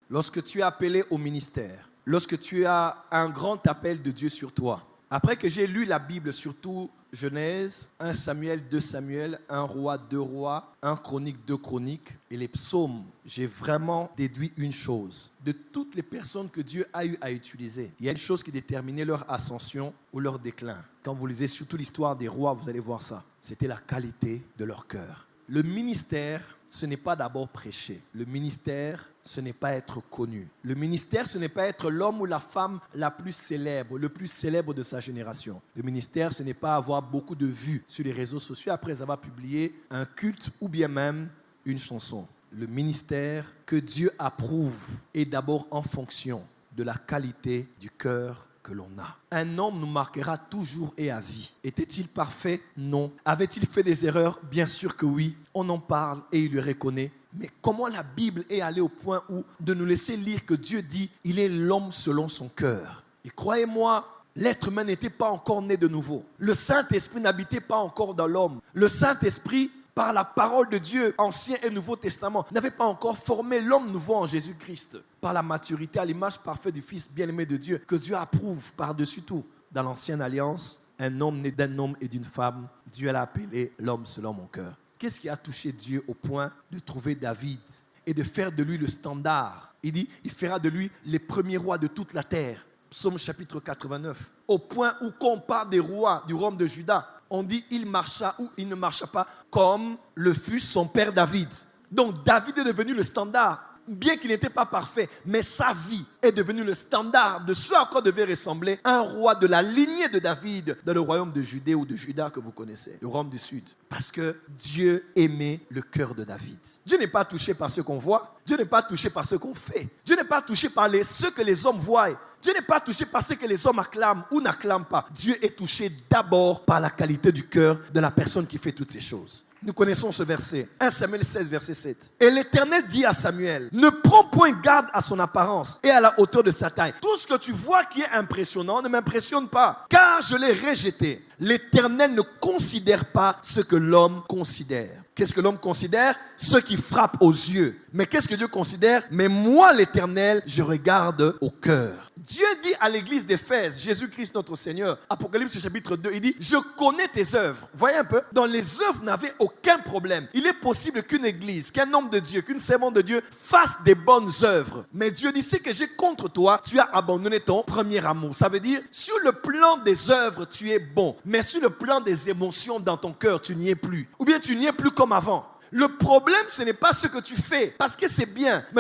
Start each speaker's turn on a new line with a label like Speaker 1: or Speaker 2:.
Speaker 1: lorsque tu es appelé au ministère, lorsque tu as un grand appel de Dieu sur toi, après que j'ai lu la Bible, surtout Genèse, 1 Samuel, 2 Samuel, 1 Roi, 2 Rois, 1 Chronique, 2 Chroniques et les psaumes, j'ai vraiment déduit une chose. De toutes les personnes que Dieu a eu à utiliser, il y a une chose qui déterminait leur ascension ou leur déclin. Quand vous lisez surtout l'histoire des rois, vous allez voir ça. C'était la qualité de leur cœur. Le ministère, ce n'est pas d'abord prêcher. Le ministère, ce n'est pas être connu. Le ministère, ce n'est pas être l'homme ou la femme la plus célèbre, le plus célèbre de sa génération. Le ministère, ce n'est pas avoir beaucoup de vues sur les réseaux sociaux après avoir publié un culte ou bien même une chanson. Le ministère que Dieu approuve est d'abord en fonction de la qualité du cœur que l'on a. Un homme nous marquera toujours et à vie. Était-il parfait? Non. Avait-il fait des erreurs? Bien sûr que oui. On en parle et il le reconnaît. Mais comment la Bible est allée au point où de nous laisser lire que Dieu dit « Il est l'homme selon son cœur ». Et croyez-moi, l'être humain n'était pas encore né de nouveau. Le Saint-Esprit n'habitait pas encore dans l'homme. Le Saint-Esprit, par la parole de Dieu, Ancien et Nouveau Testament, n'avait pas encore formé l'homme nouveau en Jésus-Christ. Par la maturité, à l'image parfaite du Fils bien-aimé de Dieu, que Dieu approuve par-dessus tout. Dans l'Ancienne Alliance, un homme né d'un homme et d'une femme, Dieu l'a appelé l'homme selon mon cœur. Qu'est-ce qui a touché Dieu au point de trouver David et de faire de lui le standard? Il dit, il fera de lui les premiers rois de toute la terre. Psaume chapitre 89. Au point où quand on parle des rois du royaume de Juda, on dit il marcha ou il ne marcha pas comme le fut son père David. Donc David est devenu le standard. Bien qu'il n'était pas parfait, mais sa vie est devenue le standard de ce à quoi devait ressembler un roi de la lignée de David dans le royaume de Judée ou de Juda que vous connaissez, le royaume du sud. Parce que Dieu aimait le cœur de David. Dieu n'est pas touché par ce qu'on voit, Dieu n'est pas touché par ce qu'on fait. Dieu n'est pas touché par ce que les hommes voient. Dieu n'est pas touché par ce que les hommes acclament ou n'acclament pas. Dieu est touché d'abord par la qualité du cœur de la personne qui fait toutes ces choses. Nous connaissons ce verset, 1 Samuel 16, verset 7. Et l'Éternel dit à Samuel, ne prends point garde à son apparence et à la hauteur de sa taille. Tout ce que tu vois qui est impressionnant ne m'impressionne pas, car je l'ai rejeté. L'Éternel ne considère pas ce que l'homme considère. Qu'est-ce que l'homme considère? Ce qui frappe aux yeux. Mais qu'est-ce que Dieu considère? Mais moi, l'Éternel, je regarde au cœur. Dieu dit à l'église d'Éphèse, Jésus-Christ notre Seigneur, Apocalypse chapitre 2, il dit, je connais tes œuvres. Voyez un peu, dans les œuvres n'avait aucun problème. Il est possible qu'une église, qu'un homme de Dieu, qu'une servante de Dieu fasse des bonnes œuvres. Mais Dieu dit, ce que j'ai contre toi, tu as abandonné ton premier amour. Ça veut dire, sur le plan des œuvres, tu es bon. Mais sur le plan des émotions dans ton cœur, tu n'y es plus. Ou bien tu n'y es plus comme avant. Le problème, ce n'est pas ce que tu fais, parce que c'est bien. Mais